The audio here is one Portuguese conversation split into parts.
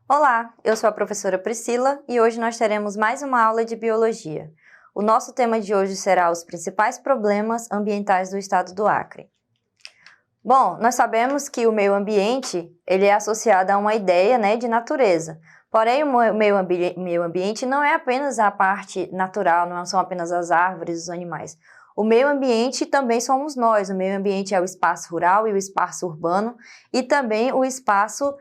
Olá, eu sou a professora Priscila e hoje nós teremos mais uma aula de Biologia. O nosso tema de hoje será os principais problemas ambientais do estado do Acre. Bom, nós sabemos que o meio ambiente ele é associado a uma ideia, de natureza. Porém, o meio ambiente não é apenas a parte natural, não são apenas as árvores, os animais. O meio ambiente também somos nós. O meio ambiente é o espaço rural e o espaço urbano e também o espaço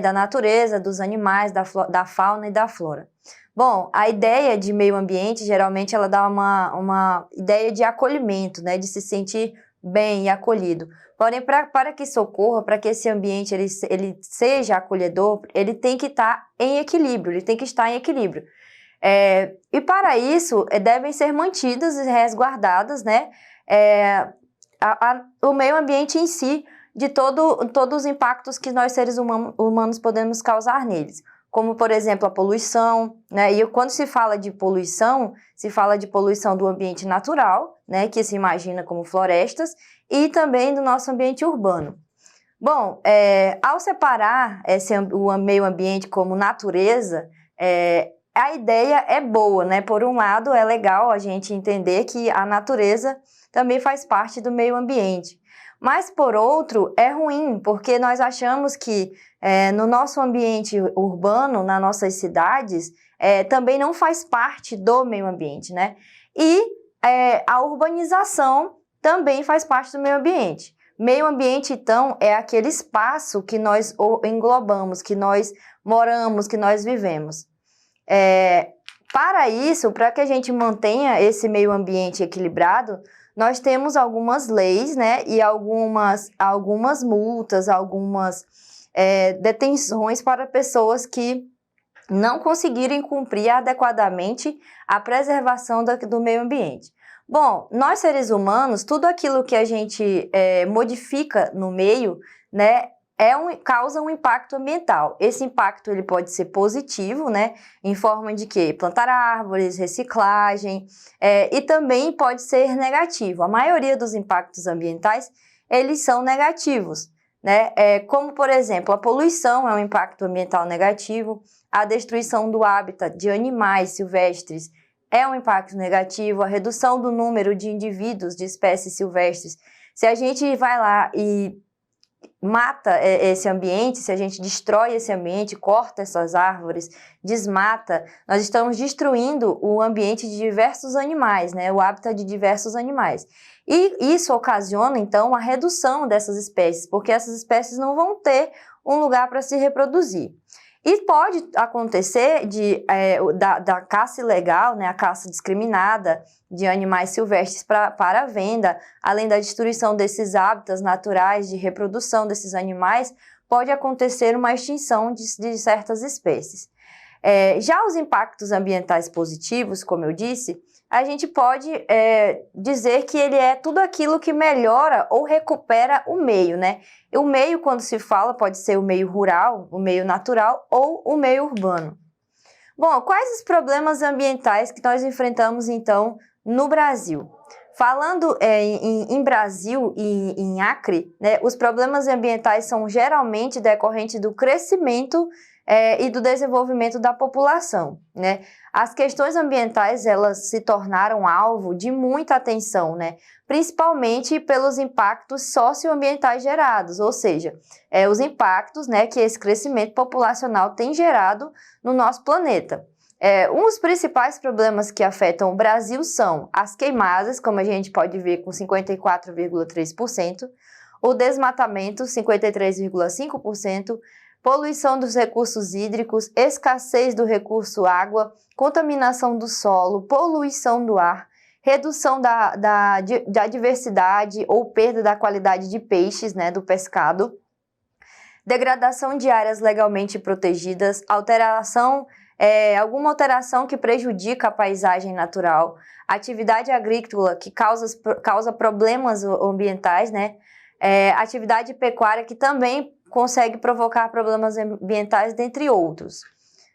da natureza, dos animais, da fauna e da flora. Bom, a ideia de meio ambiente, geralmente, ela dá uma ideia de acolhimento, de se sentir bem e acolhido. Porém, para que isso ocorra, para que esse ambiente ele seja acolhedor, ele tem que estar em equilíbrio, ele tem que estar em equilíbrio. E para isso, devem ser mantidas e resguardadas, o meio ambiente em si, de todos os impactos que nós seres humanos podemos causar neles. Como, por exemplo, a poluição, E quando se fala de poluição, se fala de poluição do ambiente natural, que se imagina como florestas, e também do nosso ambiente urbano. Bom, ao separar o meio ambiente como natureza, a ideia é boa, Por um lado, é legal a gente entender que a natureza também faz parte do meio ambiente. Mas, por outro, é ruim, porque nós achamos que no nosso ambiente urbano, nas nossas cidades, também não faz parte do meio ambiente, E a urbanização também faz parte do meio ambiente. Meio ambiente, então, é aquele espaço que nós englobamos, que nós moramos, que nós vivemos. Para isso, para que a gente mantenha esse meio ambiente equilibrado, nós temos algumas leis, E algumas multas, algumas detenções para pessoas que não conseguirem cumprir adequadamente a preservação do meio ambiente. Bom, nós seres humanos, tudo aquilo que a gente modifica no meio, causa um impacto ambiental. Esse impacto ele pode ser positivo, em forma de quê? Plantar árvores, reciclagem, e também pode ser negativo. A maioria dos impactos ambientais, eles são negativos, Como, por exemplo, a poluição é um impacto ambiental negativo, a destruição do hábitat de animais silvestres é um impacto negativo, a redução do número de indivíduos de espécies silvestres. Se a gente vai lá e mata esse ambiente, se a gente destrói esse ambiente, corta essas árvores, desmata, nós estamos destruindo o ambiente de diversos animais, O hábitat de diversos animais. E isso ocasiona, então, a redução dessas espécies, porque essas espécies não vão ter um lugar para se reproduzir. E pode acontecer da caça ilegal, a caça discriminada de animais silvestres para a venda, além da destruição desses hábitats naturais de reprodução desses animais, pode acontecer uma extinção de certas espécies. Já os impactos ambientais positivos, como eu disse, a gente pode dizer que ele é tudo aquilo que melhora ou recupera o meio, E o meio, quando se fala, pode ser o meio rural, o meio natural ou o meio urbano. Bom, quais os problemas ambientais que nós enfrentamos, então, no Brasil? Falando em Brasil e em Acre, os problemas ambientais são geralmente decorrentes do crescimento e do desenvolvimento da população, As questões ambientais, elas se tornaram alvo de muita atenção, Principalmente pelos impactos socioambientais gerados, ou seja, os impactos, que esse crescimento populacional tem gerado no nosso planeta. Um dos principais problemas que afetam o Brasil são as queimadas, como a gente pode ver com 54,3%, o desmatamento, 53,5%, poluição dos recursos hídricos, escassez do recurso água, contaminação do solo, poluição do ar, redução da diversidade ou perda da qualidade de peixes, do pescado, degradação de áreas legalmente protegidas, alguma alteração que prejudica a paisagem natural, atividade agrícola que causa problemas ambientais, atividade pecuária que também consegue provocar problemas ambientais, dentre outros.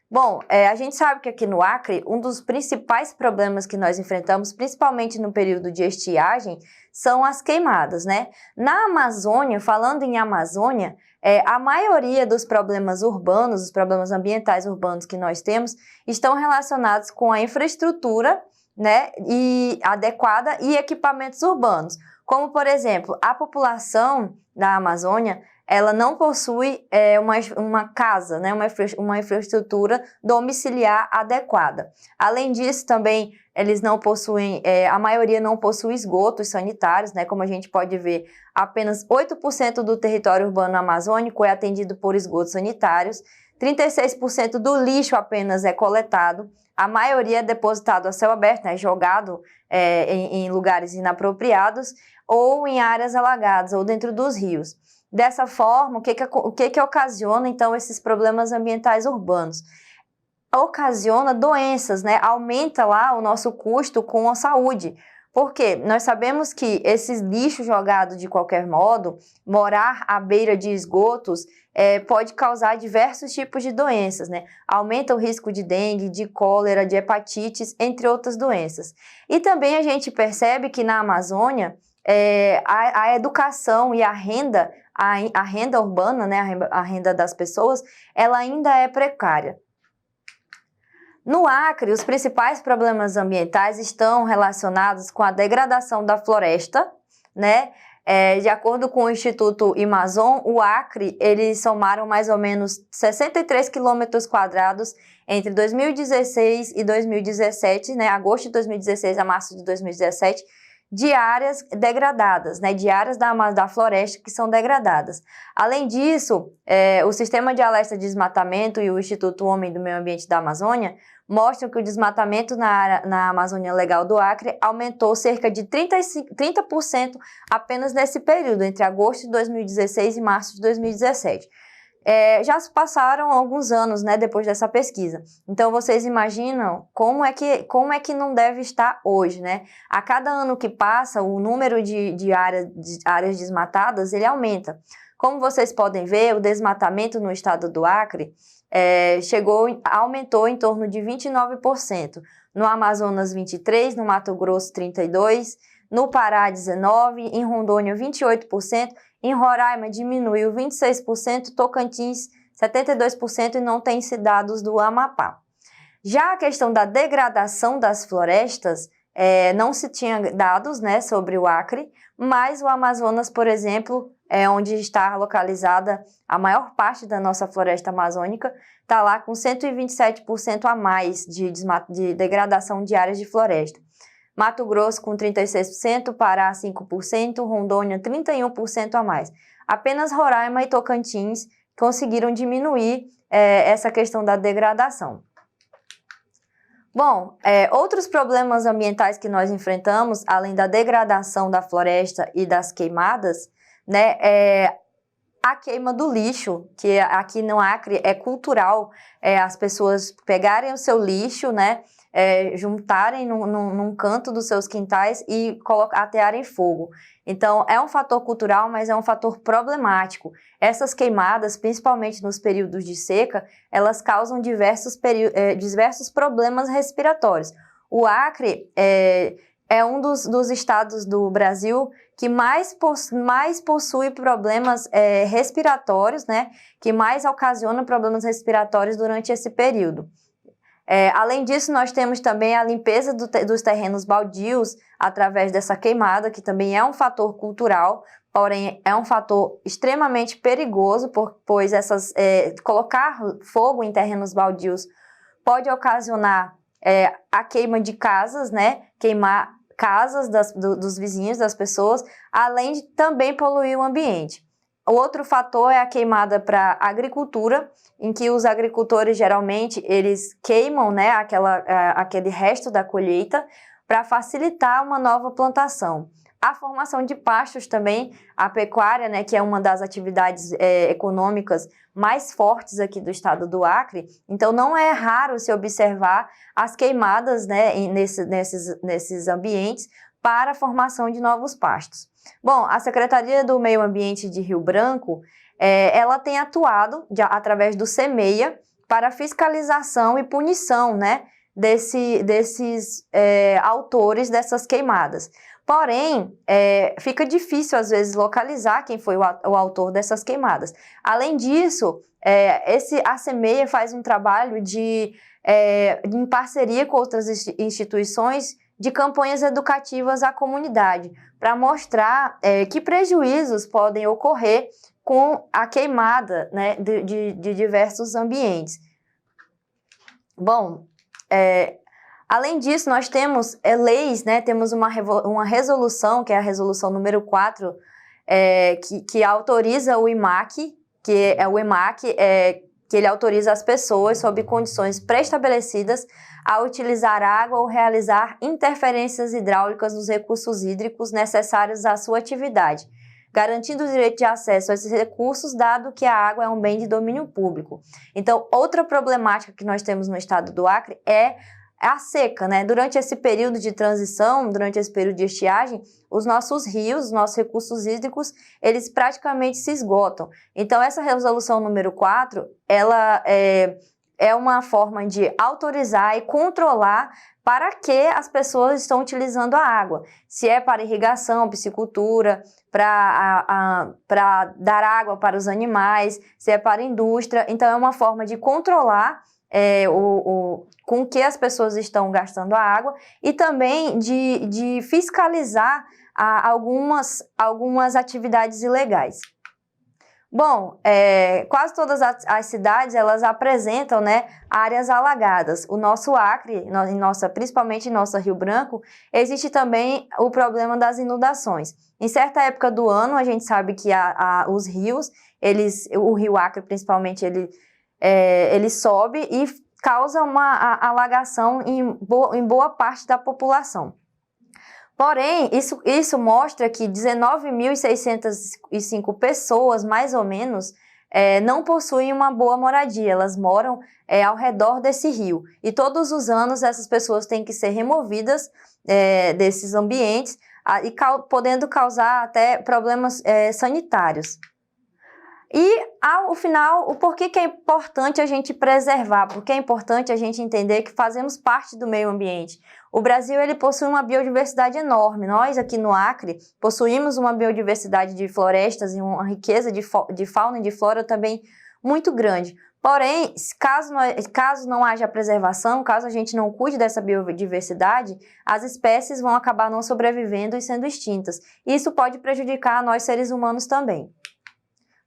Bom, a gente sabe que aqui no Acre, um dos principais problemas que nós enfrentamos, principalmente no período de estiagem, são as queimadas, né? Na Amazônia, falando em Amazônia, a maioria dos problemas urbanos, os problemas ambientais urbanos que nós temos, estão relacionados com a infraestrutura, né, e adequada e equipamentos urbanos. Como, por exemplo, a população da Amazônia, ela não possui uma casa, né, uma infraestrutura domiciliar adequada. Além disso, também, eles não possuem, a maioria não possui esgotos sanitários, né, como a gente pode ver, apenas 8% do território urbano amazônico é atendido por esgotos sanitários, 36% do lixo apenas é coletado, a maioria é depositado a céu aberto, né, jogado em lugares inapropriados ou em áreas alagadas ou dentro dos rios. Dessa forma, o que ocasiona, então, esses problemas ambientais urbanos? Ocasiona doenças, né? Aumenta lá o nosso custo com a saúde. Porque nós sabemos que esses lixos jogados de qualquer modo, morar à beira de esgotos, pode causar diversos tipos de doenças, né? Aumenta o risco de dengue, de cólera, de hepatites, entre outras doenças. E também a gente percebe que na Amazônia, a educação e a renda urbana, né, a renda das pessoas, ela ainda é precária. No Acre, os principais problemas ambientais estão relacionados com a degradação da floresta, né? De acordo com o Instituto Amazon, o Acre, eles somaram mais ou menos 63 quilômetros quadrados entre 2016 e 2017, né? Agosto de 2016 a março de 2017, de áreas degradadas, né, de áreas da floresta que são degradadas. Além disso, o Sistema de Alerta de Desmatamento e o Instituto Homem do Meio Ambiente da Amazônia mostram que o desmatamento na Amazônia Legal do Acre aumentou cerca de 30% apenas nesse período, entre agosto de 2016 e março de 2017. Já se passaram alguns anos, né, depois dessa pesquisa. Então, vocês imaginam como é que não deve estar hoje, né? A cada ano que passa, o número de áreas desmatadas, ele aumenta. Como vocês podem ver, o desmatamento no estado do Acre aumentou em torno de 29%. No Amazonas, 23%, no Mato Grosso, 32%, no Pará, 19%, em Rondônia, 28%, em Roraima diminuiu 26%, Tocantins 72% e não tem dados do Amapá. Já a questão da degradação das florestas, não se tinha dados, né, sobre o Acre, mas o Amazonas, por exemplo, onde está localizada a maior parte da nossa floresta amazônica, está lá com 127% a mais de degradação de áreas de floresta. Mato Grosso com 36%, Pará 5%, Rondônia 31% a mais. Apenas Roraima e Tocantins conseguiram diminuir essa questão da degradação. Bom, outros problemas ambientais que nós enfrentamos, além da degradação da floresta e das queimadas, né, a queima do lixo, que aqui no Acre é cultural, as pessoas pegarem o seu lixo, né, juntarem num canto dos seus quintais e atearem fogo. Então, é um fator cultural, mas é um fator problemático. Essas queimadas, principalmente nos períodos de seca, elas causam diversos problemas respiratórios. O Acre é um dos estados do Brasil que mais possui problemas respiratórios, né? Que mais ocasiona problemas respiratórios durante esse período. Além disso, nós temos também a limpeza dos terrenos baldios através dessa queimada, que também é um fator cultural, porém é um fator extremamente perigoso, pois colocar fogo em terrenos baldios pode ocasionar a queima de casas, né? Queimar casas dos vizinhos, das pessoas, além de também poluir o ambiente. O outro fator é a queimada para a agricultura, em que os agricultores geralmente eles queimam, né, aquele resto da colheita para facilitar uma nova plantação. A formação de pastos também, a pecuária, né, que é uma das atividades econômicas mais fortes aqui do estado do Acre, então não é raro se observar as queimadas, né, nesses ambientes para a formação de novos pastos. Bom, a Secretaria do Meio Ambiente de Rio Branco, ela tem atuado através do SEMEIA, para fiscalização e punição, né, desses autores dessas queimadas. Porém, fica difícil, às vezes, localizar quem foi o autor dessas queimadas. Além disso, a CEMEIA faz um trabalho em parceria com outras instituições de campanhas educativas à comunidade, para mostrar que prejuízos podem ocorrer com a queimada, né, de diversos ambientes. Bom, além disso, nós temos leis, né, temos uma resolução, que é a resolução número 4, que autoriza o IMAC, que ele autoriza as pessoas, sob condições pré-estabelecidas, a utilizar água ou realizar interferências hidráulicas nos recursos hídricos necessários à sua atividade, garantindo o direito de acesso a esses recursos, dado que a água é um bem de domínio público. Então, outra problemática que nós temos no estado do Acre é a seca, né? Durante esse período de transição, durante esse período de estiagem, os nossos rios, os nossos recursos hídricos, eles praticamente se esgotam. Então, essa resolução número 4, ela é uma forma de autorizar e controlar para que as pessoas estão utilizando a água. Se é para irrigação, piscicultura, para dar água para os animais, se é para indústria. Então, é uma forma de controlar com que as pessoas estão gastando a água e também de fiscalizar algumas atividades ilegais. Bom, quase todas as cidades, elas apresentam, né, áreas alagadas. O nosso Acre, principalmente em nossa Rio Branco, existe também o problema das inundações. Em certa época do ano, a gente sabe que os rios, o Rio Acre principalmente, ele sobe e causa uma alagação em boa parte da população. Porém, isso mostra que 19.605 pessoas, mais ou menos, não possuem uma boa moradia. Elas moram ao redor desse rio. E todos os anos essas pessoas têm que ser removidas desses ambientes, podendo causar até problemas sanitários. E, ao final, o porquê que é importante a gente preservar, porque é importante a gente entender que fazemos parte do meio ambiente. O Brasil, ele possui uma biodiversidade enorme. Nós, aqui no Acre, possuímos uma biodiversidade de florestas e uma riqueza de fauna e de flora também muito grande. Porém, caso não haja preservação, caso a gente não cuide dessa biodiversidade, as espécies vão acabar não sobrevivendo e sendo extintas. Isso pode prejudicar nós, seres humanos, também.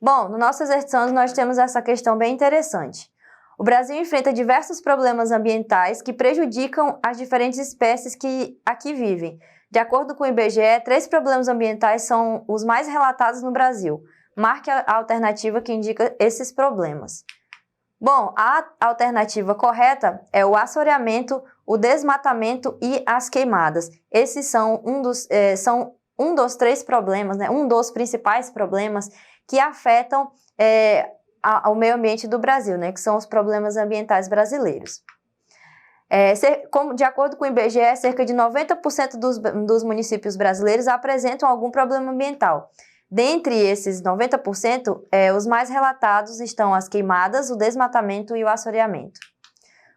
Bom, no nosso exercício nós temos essa questão bem interessante. O Brasil enfrenta diversos problemas ambientais que prejudicam as diferentes espécies que aqui vivem. De acordo com o IBGE, 3 problemas ambientais são os mais relatados no Brasil. Marque a alternativa que indica esses problemas. Bom, a alternativa correta é o assoreamento, o desmatamento e as queimadas. Esses são um dos 3 problemas, né? Um dos principais problemas que afetam ao meio ambiente do Brasil, né, que são os problemas ambientais brasileiros. De acordo com o IBGE, cerca de 90% dos municípios brasileiros apresentam algum problema ambiental. Dentre esses 90%, os mais relatados estão as queimadas, o desmatamento e o assoreamento.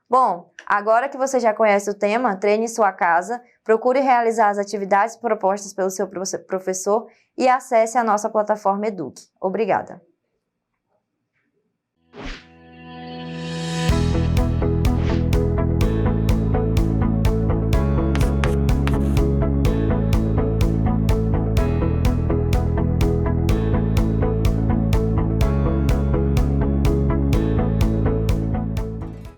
Bom, agora que você já conhece o tema, treine sua casa, procure realizar as atividades propostas pelo seu professor e acesse a nossa plataforma Eduque. Obrigada!